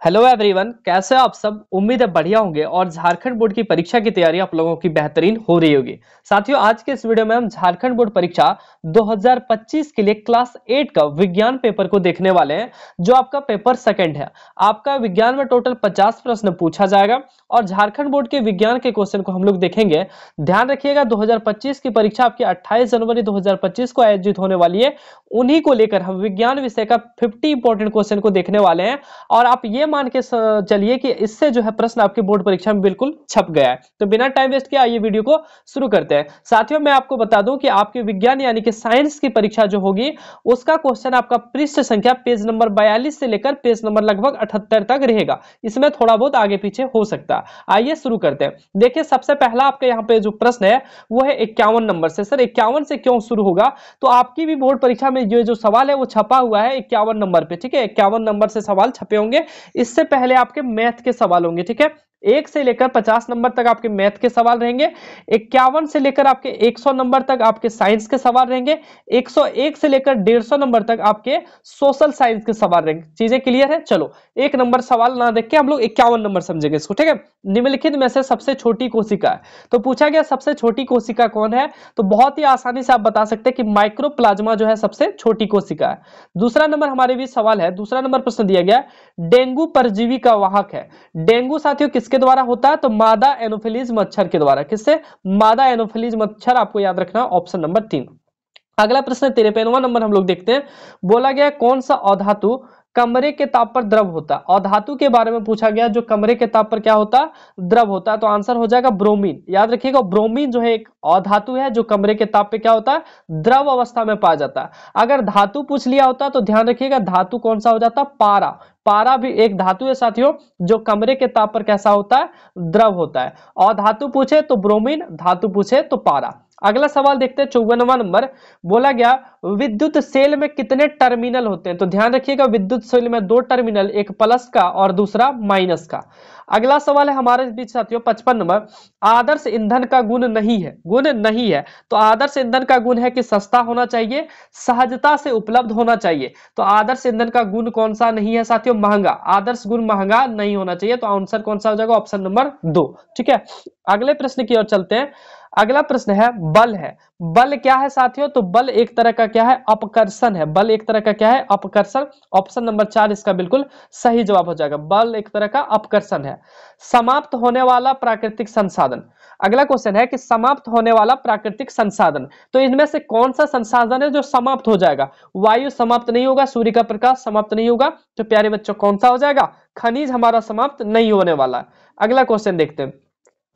Hello everyone, कैसे हो आप सब। उम्मीद है बढ़िया होंगे और झारखंड बोर्ड की परीक्षा की तैयारी आप लोगों की बेहतरीन हो रही होगी। साथियों, आज के इस वीडियो में हम झारखंड बोर्ड परीक्षा 2025 के लिए क्लास 8 का विज्ञान पेपर को देखने वाले हैं, जो आपका पेपर सेकंड है। आपका विज्ञान में टोटल 50 प्रश्न पूछा जाएगा और झारखंड बोर्ड के विज्ञान के क्वेश्चन को हम लोग देखेंगे। ध्यान रखिएगा, 2025 की परीक्षा आपकी 28 जनवरी 2025 को आयोजित होने वाली है। उन्हीं को लेकर हम विज्ञान विषय का 50 इंपॉर्टेंट क्वेश्चन को देखने वाले हैं और आप ये मान के चलिए कि इससे जो है प्रश्न आपके बोर्ड परीक्षा में बिल्कुल छप गया है। तो बिना टाइम वेस्ट किए आइए वीडियो को शुरू करते हैं। साथियों, मैं आपको बता दूं कि आपके विज्ञान यानी कि साइंस की परीक्षा जो होगी उसका क्वेश्चन आपका पृष्ठ संख्या पेज नंबर 42 से लेकर पेज नंबर लगभग 78 तक रहेगा। इसमें थोड़ा बहुत आगे पीछे हो सकता है। आइए शुरू करते हैं। देखिए, सबसे पहला आपके यहाँ पे जो प्रश्न है वो है 51 नंबर से। सर 51 से क्यों शुरू होगा? तो आपकी भी बोर्ड परीक्षा में जो सवाल है वो छपा हुआ है 51 नंबर पे। ठीक है, 51 नंबर से सवाल छपे होंगे। इससे पहले आपके मैथ के सवाल होंगे। ठीक है, 1 से लेकर 50 नंबर तक आपके मैथ के सवाल रहेंगे। 51 से लेकर आपके 100 नंबर तक आपके साइंस के सवाल रहेंगे। 101 से लेकर 150 नंबर तक आपके सोशल साइंस के सवाल रहेंगे। चीजें क्लियर है? चलो, 1 नंबर सवाल ना देख के हम लोग 51 नंबर समझेंगे इसको। ठीक है, निम्नलिखित में से सबसे छोटी कोशिका है। तो पूछा गया सबसे छोटी कोशिका कौन है? तो बहुत ही आसानी से आप बता सकते हैं कि माइक्रोप्लाज्मा जो है सबसे छोटी कोशिका है। दूसरा नंबर हमारे भी सवाल है, दूसरा नंबर प्रश्न दिया गया, डेंगू परजीवी का वाहक है। डेंगू साथियों किसके द्वारा होता है? तो मादा एनोफिलीज मच्छर के द्वारा। किससे? मादा एनोफिलीज मच्छर। आपको याद रखना, ऑप्शन नंबर 3। अगला प्रश्न 53वां नंबर हम लोग देखते हैं। बोला गया कौन सा अधातु कमरे के ताप पर द्रव होता है? अधातु के बारे में पूछा गया जो कमरे के ताप पर क्या होता है? द्रव होता है। तो आंसर हो जाएगा ब्रोमीन। याद रखिएगा, ब्रोमीन जो है एक अधातु है जो कमरे के ताप पे क्या होता है? द्रव अवस्था में पाया जाता है। अगर धातु पूछ लिया होता तो ध्यान रखिएगा, धातु कौन सा हो जाता? पारा। पारा भी एक धातु है साथियों, जो कमरे के ताप पर कैसा होता है? द्रव होता है। अधातु पूछे तो ब्रोमीन, धातु पूछे तो पारा। अगला सवाल देखते हैं 54वां नंबर। बोला गया विद्युत सेल में कितने टर्मिनल होते हैं? तो ध्यान रखिएगा, विद्युत सेल में 2 टर्मिनल, एक प्लस का और दूसरा माइनस का। अगला सवाल है हमारे बीच साथियों 55 नंबर। आदर्श ईंधन का गुण नहीं है। गुण नहीं है तो आदर्श ईंधन का गुण है कि सस्ता होना चाहिए, सहजता से उपलब्ध होना चाहिए। तो आदर्श ईंधन का गुण कौन सा नहीं है साथियों? महंगा। आदर्श गुण महंगा नहीं होना चाहिए। तो आंसर कौन सा हो जाएगा? Option number 2। ठीक है, अगले प्रश्न की ओर चलते हैं। अगला प्रश्न है बल है। बल क्या है साथियों? तो बल एक तरह का क्या है? अपकर्षण है। बल एक तरह का क्या है? अपकर्षण। ऑप्शन नंबर 4 इसका बिल्कुल सही जवाब हो जाएगा। बल एक तरह का अपकर्षण है। समाप्त होने वाला प्राकृतिक संसाधन। अगला क्वेश्चन है कि समाप्त होने वाला प्राकृतिक संसाधन, तो इनमें से कौन सा संसाधन है जो समाप्त हो जाएगा? वायु समाप्त नहीं होगा, सूर्य का प्रकाश समाप्त नहीं होगा। तो प्यारे बच्चों कौन सा हो जाएगा? खनिज हमारा समाप्त नहीं होने वाला। अगला क्वेश्चन देखते हैं।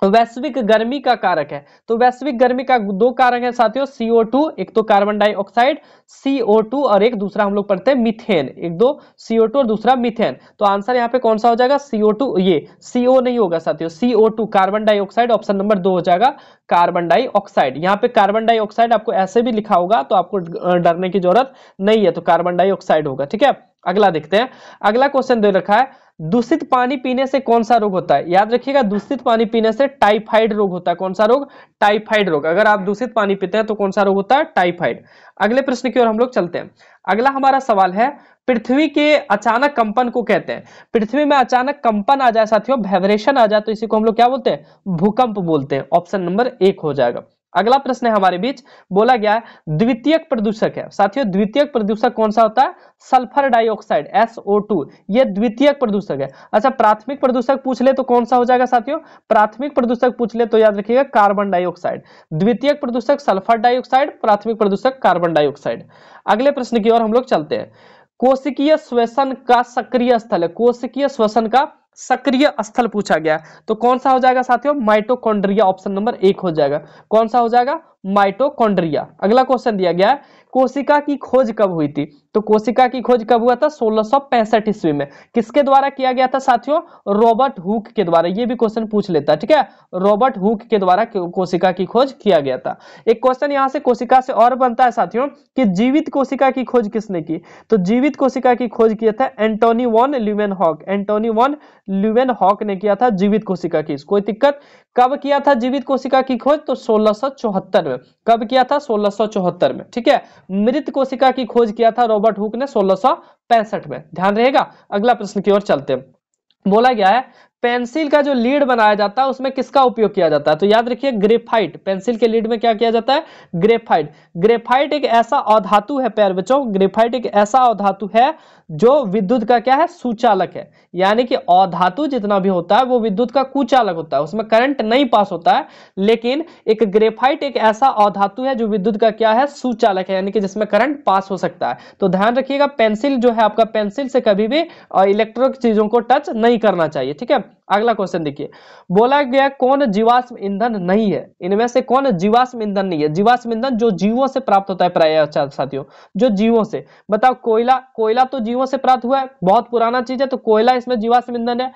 वैश्विक गर्मी का कारक है। तो वैश्विक गर्मी का 2 कारक है साथियों, CO2, एक तो कार्बन डाइऑक्साइड CO2 और एक दूसरा हम लोग पढ़ते हैं मीथेन। एक दो CO2 और दूसरा मीथेन। तो आंसर यहाँ पे कौन सा हो जाएगा? CO2। ये CO नहीं होगा साथियों, CO2 carbon dioxide. Option number 2 हो जाएगा कार्बन डाइऑक्साइड। यहाँ पे कार्बन डाइऑक्साइड आपको ऐसे भी लिखा होगा तो आपको डरने की जरूरत नहीं है, तो कार्बन डाइऑक्साइड होगा। ठीक है, अगला देखते हैं। अगला क्वेश्चन दे रखा है दूषित पानी पीने से कौन सा रोग होता है? याद रखिएगा, दूषित पानी पीने से टाइफाइड रोग होता है। कौन सा रोग? टाइफाइड रोग। अगर आप दूषित पानी पीते हैं तो कौन सा रोग होता है? टाइफाइड। अगले प्रश्न की ओर हम लोग चलते हैं। अगला हमारा सवाल है पृथ्वी के अचानक कंपन को कहते हैं। पृथ्वी में अचानक कंपन आ जाए साथियों, वाइब्रेशन आ जाए, तो इसी को हम लोग क्या बोलते हैं? भूकंप बोलते हैं। ऑप्शन नंबर 1 हो जाएगा। अगला प्रश्न है हमारे बीच, बोला गया है द्वितीयक प्रदूषक है। साथियों द्वितीयक प्रदूषक कौन सा होता है? सल्फर डाइऑक्साइड SO2, ये द्वितीयक प्रदूषक है। अच्छा, प्राथमिक प्रदूषक पूछ ले तो कौन सा हो जाएगा साथियों? प्राथमिक प्रदूषक पूछ ले तो याद रखिएगा कार्बन डाइऑक्साइड। द्वितीयक प्रदूषक सल्फर डाइऑक्साइड, प्राथमिक प्रदूषक कार्बन डाइऑक्साइड। अगले प्रश्न की ओर हम लोग चलते हैं। कोशिकीय श्वसन का सक्रिय स्थल है। कोशिकीय श्वसन का सक्रिय स्थल पूछा गया, तो कौन सा हो जाएगा साथियों? माइटोकॉन्ड्रिया। ऑप्शन नंबर 1 हो जाएगा। कौन सा हो जाएगा? माइटोकॉन्ड्रिया। अगला क्वेश्चन दिया गया है कोशिका की खोज कब हुई थी? तो कोशिका की खोज कब हुआ था? 1665 ईस्वी में। किसके द्वारा किया गया था साथियों? रॉबर्ट हुक के द्वारा। ये भी क्वेश्चन पूछ लेता है। ठीक है, रॉबर्ट हुक के द्वारा कोशिका की खोज किया गया था। एक क्वेश्चन यहां से कोशिका से और बनता है साथियों कि जीवित कोशिका की खोज किसने की? तो जीवित कोशिका की खोज किया था Antony von Leeuwenhoek. Antony von Leeuwenhoek ने किया था जीवित कोशिका की। कोई दिक्कत? कब किया था जीवित कोशिका की खोज? तो 1674 में। कब किया था? 1674 में। ठीक है, मृत कोशिका की खोज किया था रॉबर्ट हुक ने 1665 में। ध्यान रहेगा। अगला प्रश्न की ओर चलते हैं। बोला गया है पेंसिल का जो लीड बनाया जाता है उसमें किसका उपयोग किया जाता है, तो याद रखिए ग्रेफाइट। पेंसिल के लीड में क्या किया जाता है, ग्रेफाइट। ग्रेफाइट एक ऐसा अधातु है प्यारे बच्चों, ग्रेफाइट एक ऐसा अधातु है जो विद्युत का क्या है, सुचालक है। यानी कि अधातु जितना भी होता है वो विद्युत का कुचालक होता है, उसमें करंट नहीं पास होता है, लेकिन एक ग्रेफाइट एक ऐसा अधातु है जो विद्युत का क्या है, सुचालक है, यानी कि जिसमें करंट पास हो सकता है। तो ध्यान रखिएगा पेंसिल जो है आपका, पेंसिल से कभी भी इलेक्ट्रिक चीजों को टच नहीं करना चाहिए, ठीक है। अगला क्वेश्चन देखिए, बोला गया कौन जीवाश्म ईंधन नहीं है, इनमें से कौन जीवाश्म ईंधन नहीं है। जीवाश्म ईंधन जो जीवों से प्राप्त होता है प्राय साथियों, जो जीवों से, बताओ कोयला, कोयला तो जीवों से प्राप्त हुआ है, बहुत पुराना चीज है, तो कोयला इसमें जीवाश्म ईंधन है।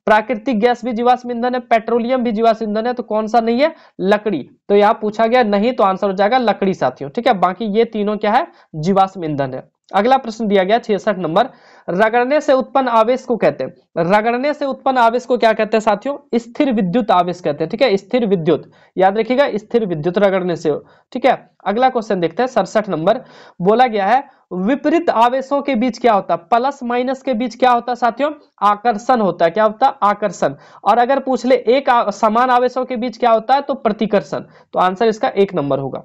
प्राकृतिक गैस भी जीवाश्म ईंधन है, पेट्रोलियम भी जीवाश्म ईंधन है, तो कौन सा नहीं है, लकड़ी। तो यहाँ पूछा गया नहीं, तो आंसर हो जाएगा लकड़ी साथियों, ठीक है। बाकी ये तीनों क्या है, जीवाश्म ईंधन है। अगला प्रश्न दिया गया 66 नंबर, रगड़ने से उत्पन्न आवेश को कहते हैं, रगड़ने से उत्पन्न आवेश को क्या कहते हैं साथियों, स्थिर विद्युत आवेश कहते हैं, ठीक है, स्थिर विद्युत, याद रखिएगा स्थिर विद्युत रगड़ने से, ठीक है। अगला क्वेश्चन देखते हैं 67 नंबर, बोला गया है विपरीत आवेशों के बीच क्या होता है, प्लस माइनस के बीच क्या होता है साथियों, आकर्षण होता है, क्या होता है, आकर्षण। और अगर पूछ ले एक समान आवेशों के बीच क्या होता है, तो प्रतिकर्षण। तो आंसर इसका 1 नंबर होगा।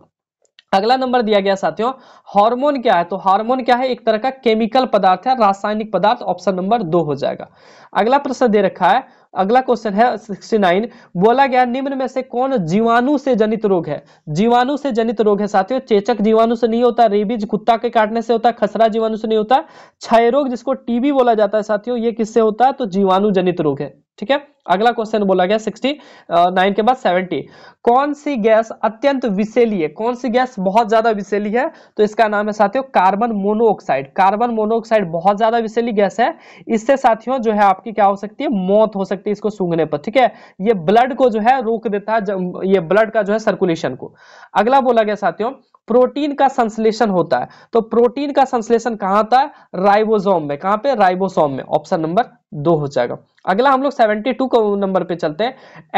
अगला नंबर दिया गया साथियों, हार्मोन क्या है, तो हार्मोन क्या है, एक तरह का केमिकल पदार्थ है, रासायनिक पदार्थ, ऑप्शन नंबर 2 हो जाएगा। अगला प्रश्न दे रखा है, अगला क्वेश्चन है 69, बोला गया निम्न में से कौन जीवाणु से जनित रोग है। जीवाणु से जनित रोग है साथियों, चेचक जीवाणु से नहीं होता, रेबीज कुत्ता के काटने से होता है, खसरा जीवाणु से नहीं होता, क्षय रोग जिसको टीबी बोला जाता है साथियों, ये किससे होता है, तो जीवाणु जनित रोग है, ठीक है। अगला क्वेश्चन बोला गया 69 के बाद 70, कौन सी गैस अत्यंत विषैली है, कौन सी गैस बहुत ज्यादा विषैली है, तो इसका नाम है साथियों कार्बन मोनोऑक्साइड। कार्बन मोनोऑक्साइड बहुत ज्यादा विषैली गैस है, इससे साथियों जो है आपकी क्या हो सकती है, मौत हो सकती है इसको सूंघने पर, ठीक है। ये ब्लड को जो है रोक देता है, ये ब्लड का जो है सर्कुलेशन को। अगला बोला गया साथियों प्रोटीन का संश्लेषण होता है, तो प्रोटीन का संश्लेषण कहां होता है, राइबोसोम में, कहां पे, राइबोसोम में, ऑप्शन नंबर 2 हो जाएगा। अगला हम लोग 72 नंबर पे चलते हैं,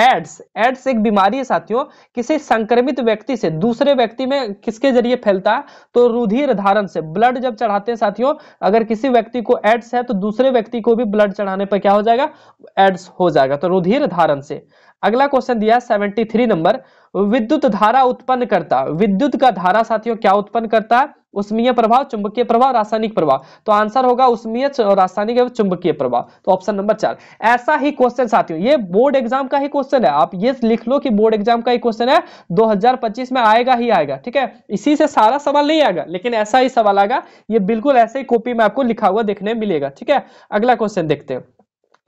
एड्स। एड्स एक बीमारी है साथियों, किसी संक्रमित व्यक्ति से दूसरे व्यक्ति में किसके जरिए फैलता है, तो रुधिर धारण से, ब्लड जब चढ़ाते हैं साथियों, अगर किसी व्यक्ति को एड्स है तो दूसरे व्यक्ति को भी ब्लड चढ़ाने पर क्या हो जाएगा, एड्स हो जाएगा, तो रुधिर धारण से। अगला क्वेश्चन दिया 73 नंबर, विद्युत धारा उत्पन्न करता, विद्युत का धारा साथियों क्या उत्पन्न करता है, उष्मीय प्रभाव, चुंबकीय प्रभाव, रासायनिक प्रभाव। तो आंसर होगा उष्मीय, रासायनिक एवं चुंबकीय प्रभाव, तो ऑप्शन नंबर 4। ऐसा ही क्वेश्चन साथियों, ये बोर्ड एग्जाम का ही क्वेश्चन है, आप ये लिख लो कि बोर्ड एग्जाम का ही क्वेश्चन है, 2025 में आएगा ही आएगा, ठीक है। इसी से सारा सवाल नहीं आएगा, लेकिन ऐसा ही सवाल आएगा, ये बिल्कुल ऐसे ही कॉपी में आपको लिखा हुआ देखने मिलेगा, ठीक है। अगला क्वेश्चन देखते हैं,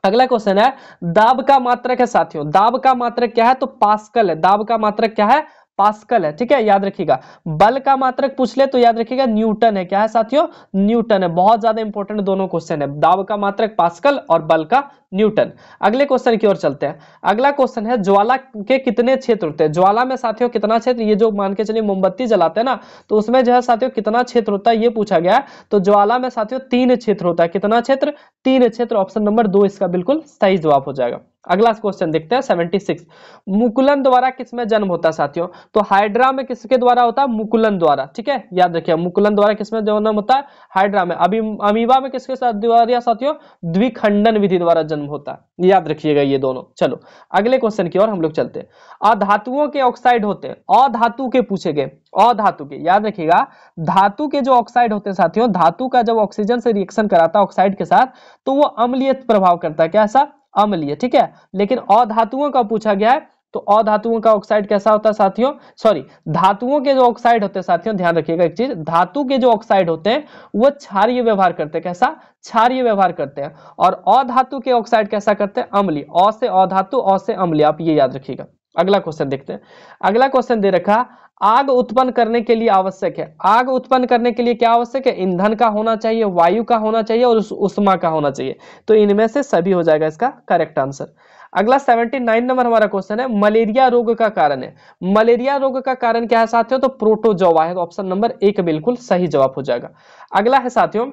अगला क्वेश्चन है दाब का मात्रक है साथियों, दाब का मात्रक क्या है, तो पास्कल है, दाब का मात्रक क्या है, पास्कल है, ठीक है, याद रखिएगा। बल का मात्रक पूछ ले तो याद रखिएगा न्यूटन है, क्या है साथियों, न्यूटन है। बहुत ज्यादा इंपॉर्टेंट दोनों क्वेश्चन है, दाब का मात्रक पास्कल और बल का न्यूटन। अगले क्वेश्चन की ओर चलते हैं, अगला क्वेश्चन है ज्वाला के कितने क्षेत्र होते हैं, ज्वाला में साथियों कितना क्षेत्र, ये जो मान के चलिए मोमबत्ती जलाते हैं ना, तो उसमें जो है साथियों कितना क्षेत्र होता है, ये पूछा गया। तो ज्वाला में साथियों 3 क्षेत्र होता है, कितना क्षेत्र, 3 क्षेत्र, ऑप्शन नंबर 2 इसका बिल्कुल सही जवाब हो जाएगा। अगला क्वेश्चन देखते हैं 76, मुकुलन द्वारा किसमें जन्म होता है साथियों, तो हाइड्रा में किसके द्वारा होता है, मुकुलन द्वारा, ठीक है, याद रखिए मुकुलन द्वारा किसमें जन्म होता है, हाइड्रा में। अभी अमीबा में किसके साथ द्वारा साथियों, द्विखंडन विधि द्वारा जन्म होता है, याद रखिएगा ये दोनों। चलो अगले क्वेश्चन की ओर हम लोग चलते हैं, अधातुओं के ऑक्साइड होते हैं, अधातु के पूछे गए, अधातु के, याद रखिएगा धातु के जो ऑक्साइड होते हैं साथियों, धातु का जब ऑक्सीजन से रिएक्शन कराता है ऑक्साइड के साथ, तो वो अम्लीय प्रभाव करता है, कैसा, अम्लीय, ठीक है। लेकिन अधातुओं का पूछा गया है, तो अधातुओं का ऑक्साइड कैसा होता है साथियों, सॉरी धातुओं के जो ऑक्साइड होते हैं साथियों, ध्यान रखिएगा एक चीज, धातु के जो ऑक्साइड होते हैं वो क्षारीय व्यवहार करते हैं, कैसा, क्षारीय व्यवहार करते हैं। और अधातु के ऑक्साइड कैसा करते हैं, अम्लीय, अ से अधातु, अ से अम्लीय, आप ये याद रखिएगा। अगला क्वेश्चन देखते हैं, अगला क्वेश्चन दे रखा, आग उत्पन्न करने के लिए आवश्यक है, आग उत्पन्न करने के लिए क्या आवश्यक है, ईंधन का होना चाहिए, वायु का होना चाहिए और उष्मा का होना चाहिए, तो इनमें से सभी हो जाएगा इसका करेक्ट आंसर। अगला 79 नंबर हमारा क्वेश्चन है, मलेरिया रोग का कारण है, मलेरिया रोग का कारण क्या है साथियों, तो प्रोटोजोआ है, तो ऑप्शन नंबर 1 बिल्कुल सही जवाब हो जाएगा। अगला है साथियों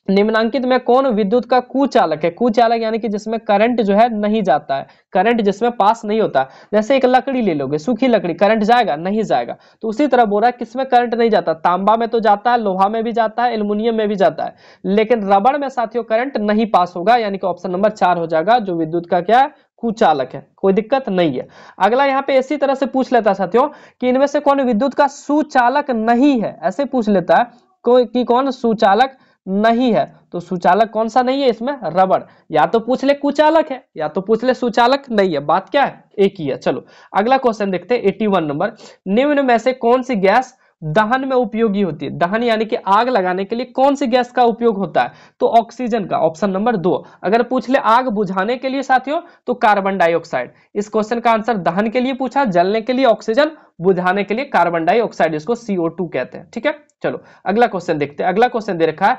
निम्नांकित में कौन विद्युत का कुचालक है? कुचालक यानी कि जिसमें करंट जो है नहीं जाता है, करंट जिसमें पास नहीं होता। जैसे एक लकड़ी ले लोगे, सूखी लकड़ी, करंट जाएगा? नहीं जाएगा। तो उसी तरह बोल रहा है किसमें करंट नहीं जाता? तांबा में तो जाता है, लोहा में भी जाता है, एल्युमिनियम में भी जाता है, लेकिन रबड़ में साथियों करंट नहीं पास होगा, यानी कि ऑप्शन नंबर 4 हो जाएगा, जो विद्युत का क्या है? कुचालक है। कोई दिक्कत नहीं है। अगला यहाँ पे इसी तरह से पूछ लेता है साथियों कि इनमें से कौन विद्युत का सुचालक नहीं है, ऐसे पूछ लेता है कोई कि कौन सुचालक नहीं है। तो सुचालक कौन सा नहीं है इसमें? रबड़। या तो पूछ ले कुचालक है, या तो पूछ ले सुचालक नहीं है, बात क्या है? एक ही है। चलो अगला क्वेश्चन देखते हैं 81 नंबर। निम्न में से कौन सी गैस दहन में उपयोगी होती है? दहन यानी कि आग लगाने के लिए कौन सी गैस का उपयोग होता है? तो ऑक्सीजन का, ऑप्शन नंबर 2। अगर पूछ ले आग बुझाने के लिए साथियों तो कार्बन डाइऑक्साइड। इस क्वेश्चन का आंसर दहन के लिए पूछा, जलने के लिए ऑक्सीजन, बुझाने के लिए कार्बन डाइऑक्साइड, इसको CO2 कहते हैं। ठीक है, चलो अगला क्वेश्चन देखते हैं। अगला क्वेश्चन दे रखा है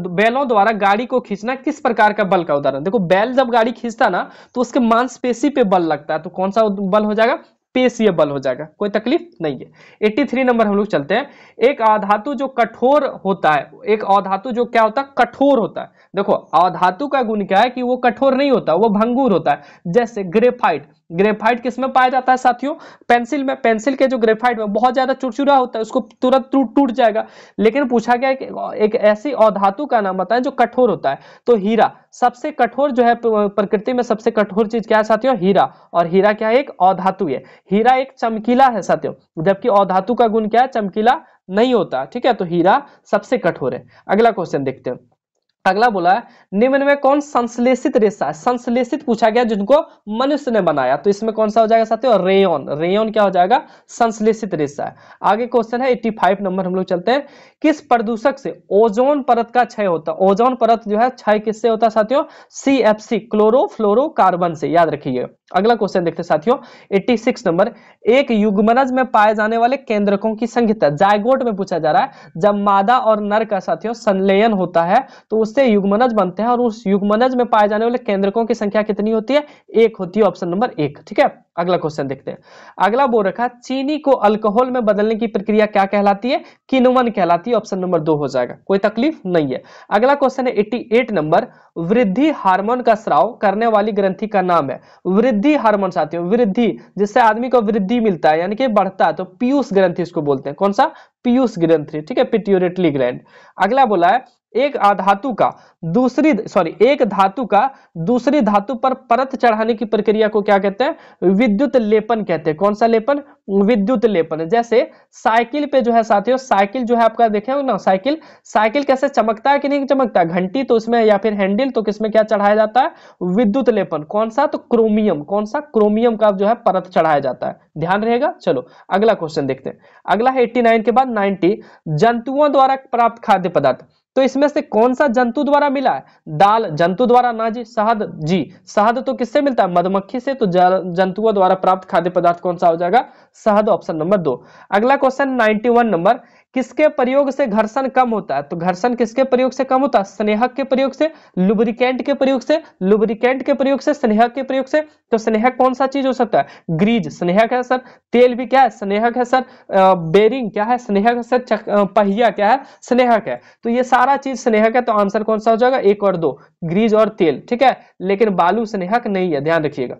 बैलों द्वारा गाड़ी को खींचना किस प्रकार का बल का उदाहरण? देखो बैल जब गाड़ी खींचता ना तो उसके मांसपेशी पे बल लगता है, तो कौन सा बल हो जाएगा? पेशीय बल हो जाएगा। कोई तकलीफ नहीं है। 83 नंबर हम लोग चलते हैं। एक अधातु जो कठोर होता है, एक अधातु जो क्या होता है? कठोर होता है। देखो अधातु का गुण क्या है कि वो कठोर नहीं होता, वो भंगुर होता है। जैसे ग्रेफाइट, ग्रेफाइट किसमें पाया जाता है साथियों? पेंसिल में। पेंसिल के जो ग्रेफाइट में बहुत ज्यादा चुरचुरा होता है, उसको तुरंत टूट जाएगा। लेकिन पूछा गया कि एक ऐसी अधातु का नाम बताएं जो कठोर होता है। तो हीरा सबसे कठोर जो है, प्रकृति में सबसे कठोर चीज क्या है साथियों? हीरा। और हीरा क्या है? एक अधातु है। हीरा एक चमकीला है साथियों, जबकि अधातु का गुण क्या है? चमकीला नहीं होता। ठीक है, तो हीरा सबसे कठोर है। अगला क्वेश्चन देखते हैं। अगला बोला है निम्न में कौन संश्लेषित रेशा है? संश्लेषित पूछा गया जिनको मनुष्य ने बनाया, तो इसमें कौन सा हो जाएगा साथियों? रेयन। रेयन क्या हो जाएगा? संश्लेषित रेशा है। आगे क्वेश्चन है 85 नंबर हम लोग चलते हैं। किस प्रदूषक से ओजोन परत का क्षय होता है? ओजोन परत जो है क्षय किससे होता है साथियों? CFC, क्लोरोफ्लोरोकार्बन से, याद रखिएगा। अगला क्वेश्चन देखते हैं साथियों 86 नंबर। एक युग्मनज में पाए जाने वाले केंद्रकों की संख्या, जायगोट में पूछा जा रहा है। जब मादा और नर का साथियों संलयन होता है तो उससे युग्मनज बनते हैं, और उस युग्मनज में पाए जाने वाले केंद्रकों की संख्या कितनी होती है? 1 होती है, ऑप्शन नंबर 1। ठीक है, अगला क्वेश्चन देखते हैं। अगला बोल रखा चीनी को अल्कोहल में बदलने की प्रक्रिया क्या कहलाती है? किण्वन कहलाती है, ऑप्शन नंबर 2 हो जाएगा। कोई तकलीफ नहीं है। अगला क्वेश्चन है 88 नंबर। वृद्धि हार्मोन का स्राव करने वाली ग्रंथि का नाम है? वृद्धि हार्मोन साथियों, वृद्धि जिससे आदमी को वृद्धि मिलता है यानी कि बढ़ता है, तो पीयूष ग्रंथि इसको बोलते हैं। कौन सा? पीयूष ग्रंथि। ठीक है, पिट्यूटरी ग्लैंड। अगला बोला है एक धातु का दूसरी धातु पर परत चढ़ाने की प्रक्रिया को क्या कहते हैं? विद्युत लेपन कहते हैं। कौन सा लेपन? विद्युत लेपन। जैसे साइकिल पे जो है साथियों, साइकिल जो है आपका देखे हो ना, साइकिल कैसे चमकता है कि नहीं चमकता? घंटी तो उसमें, या फिर हैंडल, तो किसमें क्या चढ़ाया जाता है? विद्युत लेपन। कौन सा? तो क्रोमियम। कौन सा? क्रोमियम का जो है परत चढ़ाया जाता है, ध्यान रहेगा। चलो अगला क्वेश्चन देखते हैं। अगला है 89 के बाद 90। जंतुओं द्वारा प्राप्त खाद्य पदार्थ, तो इसमें से कौन सा जंतु द्वारा मिला है? दाल जंतु द्वारा ना जी, शहद जी, शहद तो किससे मिलता है? मधुमक्खी से, तो जंतुओं द्वारा प्राप्त खाद्य पदार्थ कौन सा हो जाएगा? शहद, ऑप्शन नंबर 2। अगला क्वेश्चन 91 नंबर। किसके प्रयोग से घर्षण कम होता है? तो घर्षण किसके प्रयोग से कम होता है? स्नेहक के प्रयोग से, लुब्रिकेंट के प्रयोग से, लुब्रिकेंट के प्रयोग से, स्नेहक के प्रयोग से। तो स्नेहक कौन सा चीज हो सकता है? ग्रीज स्नेहक है सर। तेल भी क्या है? स्नेहक है सर। बेरिंग क्या है? स्नेहक है सर। पहिया क्या है? स्नेहक है। तो ये सारा चीज स्नेहक है, तो आंसर कौन सा हो जाएगा? 1 और 2, ग्रीज और तेल। ठीक है, लेकिन बालू स्नेहक नहीं है, ध्यान रखिएगा।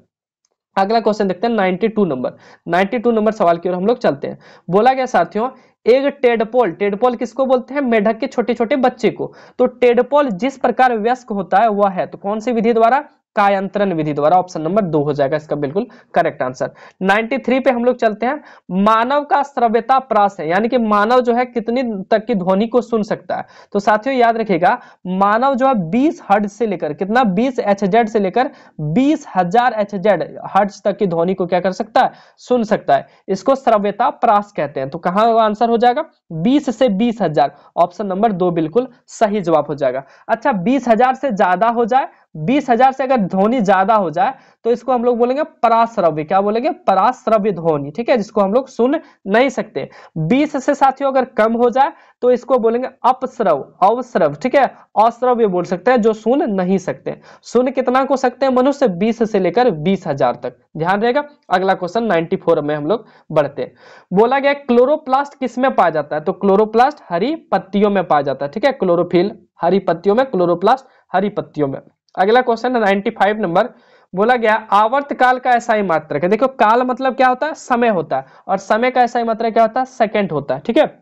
अगला क्वेश्चन देखते हैं 92 नंबर। 92 नंबर सवाल की ओर हम लोग चलते हैं। बोला गया साथियों एक टेडपोल, टेडपोल किसको बोलते हैं? मेढक के छोटे छोटे बच्चे को। तो टेडपोल जिस प्रकार वयस्क होता है वह है, तो कौन सी विधि द्वारा? कायांतरण विधि द्वारा, ऑप्शन नंबर 2 हो जाएगा इसका बिल्कुल करेक्ट आंसर। 93 पे हम लोग चलते हैं। मानव का श्रव्यता प्रास है, यानी कि मानव जो है कितनी तक की ध्वनि को सुन सकता है? तो साथियों याद रखिएगा, मानव जो है 20 हर्ट्ज से लेकर कितना? 20 HZ से लेकर 20,000 HZ हर्ट्ज तक की ध्वनि को क्या कर सकता है? सुन सकता है। इसको श्रव्यता प्रास कहते हैं। तो कहां आंसर हो जाएगा? 20 से 20,000, ऑप्शन नंबर 2 बिल्कुल सही जवाब हो जाएगा। अच्छा 20,000 से ज्यादा हो जाए 20,000 से अगर ध्वनि ज्यादा हो जाए तो इसको हम लोग बोलेंगे पराश्रव्य। क्या बोलेंगे? पराश्रव्य ध्वनि, ठीक है, जिसको हम लोग सुन नहीं सकते। 20 से साथियों अगर कम हो जाए तो इसको बोलेंगे अपश्रव, अवश्रव, ठीक है, अश्रव्य बोल सकते हैं, जो सुन नहीं सकते। सुन कितना को सकते हैं मनुष्य? 20 से लेकर 20,000 तक, ध्यान रहेगा। अगला क्वेश्चन 94 में हम लोग बढ़ते हैं। बोला गया क्लोरोप्लास्ट किसमें पाया जाता है? तो क्लोरोप्लास्ट हरी पत्तियों में पाया जाता है, ठीक है, क्लोरोफिल हरी पत्तियों में, क्लोरोप्लास्ट हरी पत्तियों में। अगला क्वेश्चन 95 नंबर, बोला गया आवर्त काल का एसआई मात्रक है। देखो काल मतलब क्या होता है? समय होता है, और समय का एसआई मात्रक क्या होता है? सेकंड होता है, ठीक है।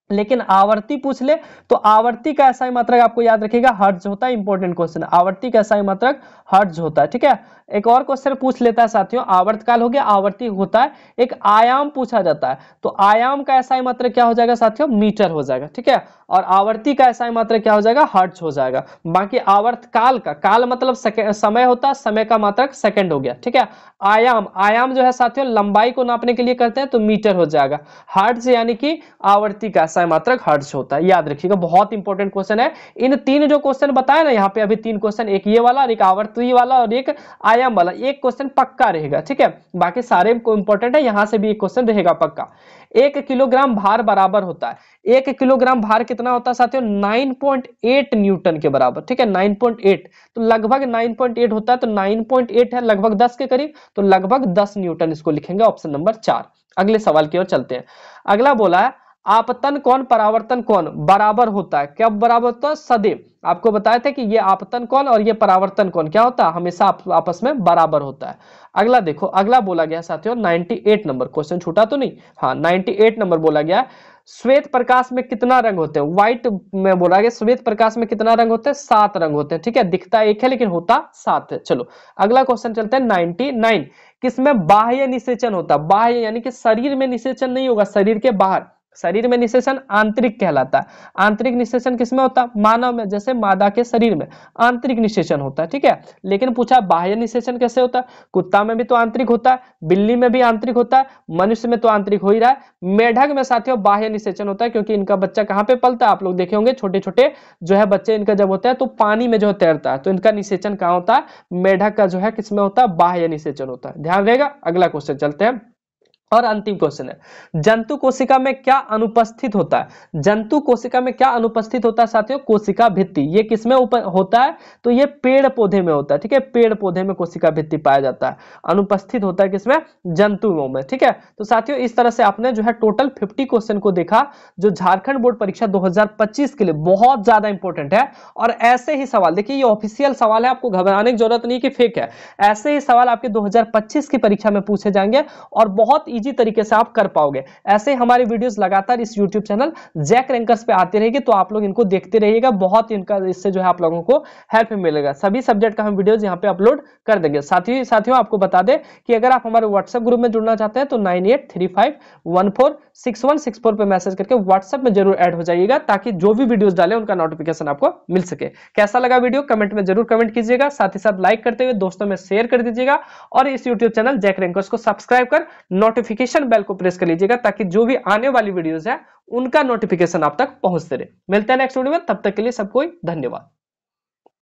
लेकिन आवर्ती पूछ ले तो आवर्ती का एसआई मात्रक आपको याद रखिएगा हर्ट्ज होता है। इंपॉर्टेंट क्वेश्चन, आवर्ती का एसआई मात्रक हर्ट्ज होता है, ठीक है। एक और क्वेश्चन पूछ लेता है साथियों, आवर्तकाल हो गया, आवर्ती होता है, एक आयाम पूछा जाता है, तो आयाम का एसआई मात्रक क्या हो जाएगा साथियों? मीटर हो जाएगा, ठीक है। और आवर्ती का एसआई मात्रक क्या हो जाएगा? हर्ट्ज हो जाएगा। बाकी आवर्तकाल का, काल मतलब समय होता है, समय का मात्रक सेकंड हो गया, ठीक है। आयाम, आयाम जो है साथियों लंबाई को नापने के लिए करते हैं, तो मीटर हो जाएगा। हर्ट्ज यानी कि आवर्ती का एसआई मात्रक हर्ट्ज होता है, याद रखिएगा, बहुत इंपॉर्टेंट क्वेश्चन है। इन तीन जो क्वेश्चन बताया ना यहाँ पे, अभी 3 क्वेश्चन, एक ये वाला और एक आवर्ती वाला और एक आयाम वाला, एक क्वेश्चन पक्का रहेगा, ठीक है। बाकी सारे को इंपॉर्टेंट है, यहां से भी एक क्वेश्चन रहेगा पक्का। 1 किलोग्राम भार बराबर होता है, 1 किलोग्राम भार कितना होता है साथियों? 9.8 न्यूटन के बराबर, ठीक है, 9.8, तो लगभग 9.8 होता है, तो 9.8 है लगभग 10 के करीब, तो लगभग 10 न्यूटन इसको लिखेंगे, ऑप्शन नंबर 4। अगले सवाल की ओर चलते हैं। अगला बोला है आपतन कोण परावर्तन कोण बराबर होता है, कब बराबर होता है? सदैव। आपको बताया था कि ये आपतन कोण और ये परावर्तन कोण क्या होता है? हमेशा आपस में बराबर होता है। अगला देखो, अगला बोला गया साथियों 98 नंबर, क्वेश्चन छूटा तो नहीं? हाँ, 98 नंबर बोला गया श्वेत प्रकाश में कितना रंग होते हैं? व्हाइट में बोला गया श्वेत प्रकाश में कितना रंग होते हैं? 7 रंग होते हैं, ठीक है, दिखता एक है लेकिन होता 7 है। चलो अगला क्वेश्चन चलते हैं 99, किसमें बाह्य निषेचन होता है? बाह्य यानी कि शरीर में निषेचन नहीं होगा, शरीर के बाहर। शरीर में निषेचन आंतरिक कहलाता है। आंतरिक निषेचन किसमें होता है? मानव में, जैसे मादा के शरीर में आंतरिक निषेचन होता है, ठीक है। लेकिन पूछा बाह्य निषेचन कैसे होता है? कुत्ता में भी तो आंतरिक होता है, बिल्ली में भी आंतरिक होता है, मनुष्य में तो आंतरिक हो ही रहा है। मेढक में साथियों बाह्य निषेचन होता है, क्योंकि इनका बच्चा कहाँ पे पलता है? आप लोग देखे होंगे, छोटे छोटे जो है बच्चे इनका जब होता है तो पानी में जो तैरता है, तो इनका निषेचन कहाँ होता है? मेढक का जो है किसमें होता है? बाह्य निषेचन होता है, ध्यान रहेगा। अगला क्वेश्चन चलते हैं, और अंतिम क्वेश्चन है जंतु कोशिका में क्या अनुपस्थित होता है? जंतु कोशिका में क्या अनुपस्थित होता है साथियों? कोशिका भित्ति। ये किसमें होता है? तो ये पेड़ पौधे में होता है, ठीक है, पेड़ पौधे में कोशिका भित्ति पाया जाता है, अनुपस्थित होता है किसमें? जंतुओं में, ठीक है। तो साथियों इस तरह से आपने जो है टोटल 50 क्वेश्चन को देखा, जो झारखंड बोर्ड परीक्षा 2025 के लिए बहुत ज्यादा इंपॉर्टेंट है। और ऐसे ही सवाल, देखिए ये ऑफिशियल सवाल है, आपको घबराने की जरूरत नहीं कि फेक है, ऐसे ही सवाल आपके 2025 की परीक्षा में पूछे जाएंगे और बहुत इजी तरीके से आप कर पाओगे। ऐसे हमारी वीडियोस लगातार इस YouTube चैनल जैक रैंकर्स पे आती रहेगी, तो आप लोग इनको देखते रहिएगा, बहुत इनका इससे जो है आप लोगों को हेल्प मिलेगा। सभी सब्जेक्ट का हम वीडियोस यहाँ पे अपलोड कर देंगे। साथियों आपको बता दें कि अगर आप हमारे व्हाट्सएप ग्रुप में जुड़ना चाहते हैं तो 9835146164 पे मैसेज करके व्हाट्सएप में जरूर ऐड हो जाइएगा, ताकि जो भी वीडियोस डाले उनका नोटिफिकेशन आपको मिल सके। कैसा लगा वीडियो कमेंट में जरूर कमेंट कीजिएगा, साथ ही साथ लाइक करते हुए दोस्तों में शेयर कर दीजिएगा, और इस YouTube चैनल जैक रैंकर्स को सब्सक्राइब कर नोटिफिकेशन बेल को प्रेस कर लीजिएगा, ताकि जो भी आने वाली वीडियोस है उनका नोटिफिकेशन आप तक पहुंचते रहे। मिलते हैं नेक्स्ट वीडियो में, तब तक के लिए सबको धन्यवाद।